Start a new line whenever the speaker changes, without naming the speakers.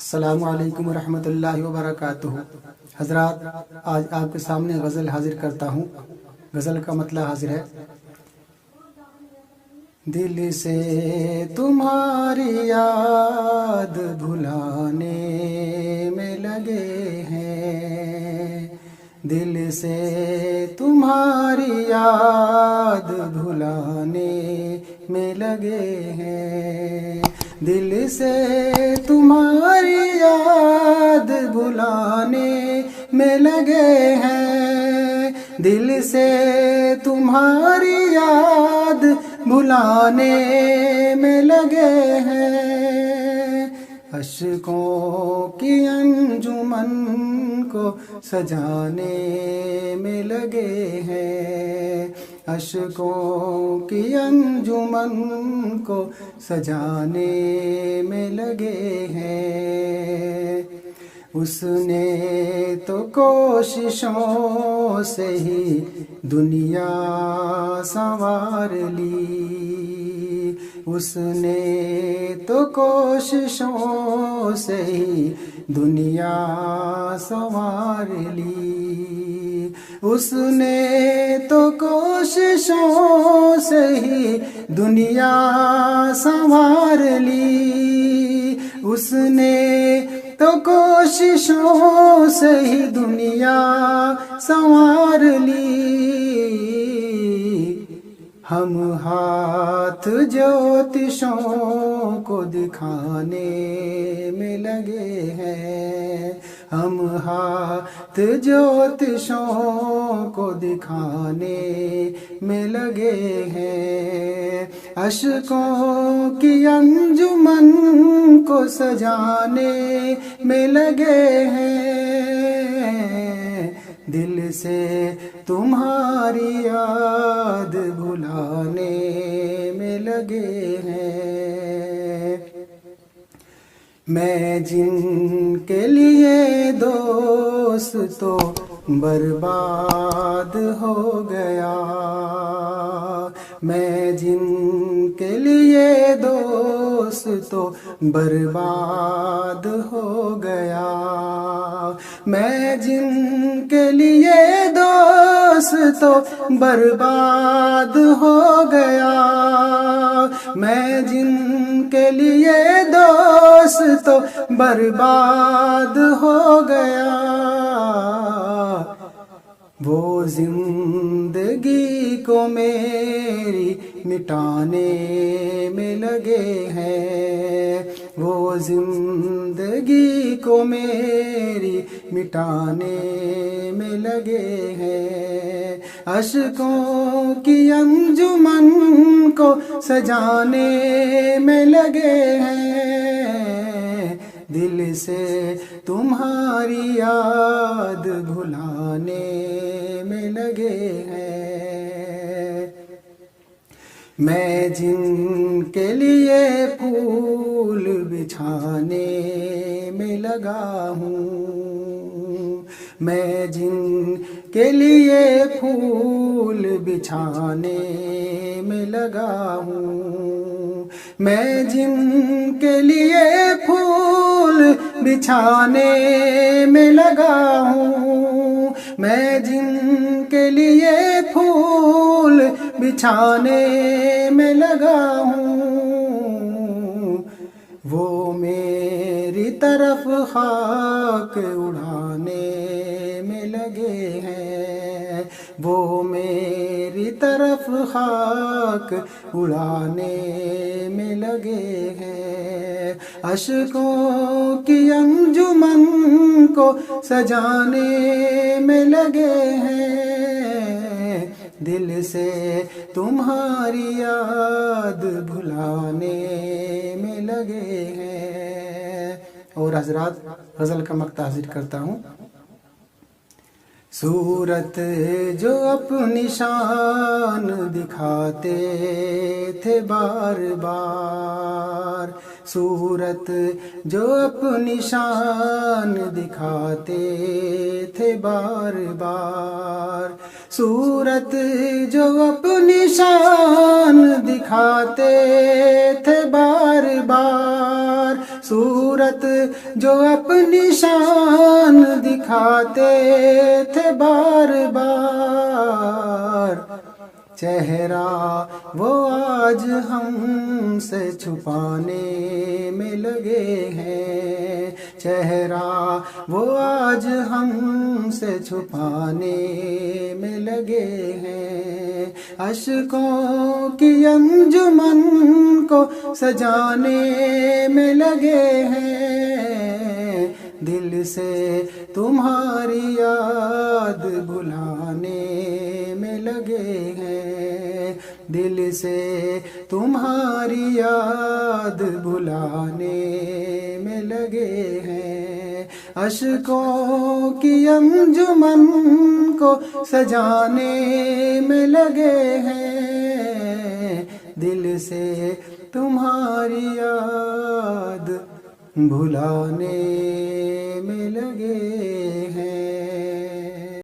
السلام علیکم ورحمۃ اللہ وبرکاتہ۔ حضرات، آج آپ کے سامنے غزل حاضر کرتا ہوں۔ غزل کا مطلب حاضر ہے: دل سے تمہاری یاد بھلانے میں لگے ہیں، دل سے تمہاری یاد بھلانے میں لگے ہیں، دل سے تمہاری یاد بھلانے میں لگے ہیں، دل سے تمہاری یاد بھلانے میں لگے ہیں، اشکوں کی انجمن کو سجانے میں لگے ہیں، اشکوں کی انجمن کو سجانے میں لگے ہیں، اس نے تو کوششوں سے ہی دنیا سنوار لی، اس نے تو کوششوں سے ہی دنیا سنوار لی، اس نے تو کوششوں سے ہی دنیا سنوار لی، اس نے تو کوششوں سے ہی دنیا سنوار لی، ہم ہاتھ جوتشوں کو دکھانے میں لگے ہیں، ہم ہاتھ جوتشوں کو دکھانے میں لگے ہیں، اشکوں کی انجمن کو سجانے میں لگے ہیں، دل سے تمہاری یاد بھلانے میں لگے ہیں، میں جن کے لیے دوست تو برباد ہو گیا، میں جن کے لیے دوست تو برباد ہو گیا، میں جن کے لیے دوست تو برباد ہو گیا، میں جن کے لیے دوست تو برباد ہو گیا، وہ زندگی کو میری مٹانے میں لگے ہیں، وہ زندگی کو میری مٹانے میں لگے ہیں، اشکوں کی انجمن کو سجانے میں لگے ہیں، دل سے تمہاری یاد بھلانے میں لگے ہیں، میں جن کے لیے پھول بچھانے میں لگا ہوں، میں جن کے لیے پھول بچھانے میں لگا ہوں، میں جن کے لیے پھول بچھانے میں لگا ہوں، میں جن کے لیے پھول بچھانے میں لگا ہوں، وہ میری طرف خاک اڑانے میں لگے ہیں، وہ میری طرف خاک اڑانے میں لگے ہیں، اشکوں کی انجمن کو سجانے میں لگے ہیں، دل سے تمہاری یاد بھلانے میں لگے ہیں۔ اور حضرات، غزل کا مقطع حاضر کرتا ہوں۔ صورت جو اپنی شان دکھاتے تھے بار بار، صورت جو اپنی شان دکھاتے تھے بار بار، صورت جو اپنی شان دکھاتے تھے بار بار، صورت جو اپنی شان دکھاتے تھے بار بار، چہرہ وہ آج ہم سے چھپانے میں لگے ہیں، چہرہ وہ آج ہم سے چھپانے میں لگے ہیں، اشکوں کی انجمن کو سجانے میں لگے ہیں، دل سے تمہاری یاد بھلانے میں لگے ہیں، دل سے تمہاری یاد بھلانے میں لگے ہیں، اشکوں کی انجمن کو سجانے میں لگے ہیں، دل سے تمہاری یاد بھلانے میں لگے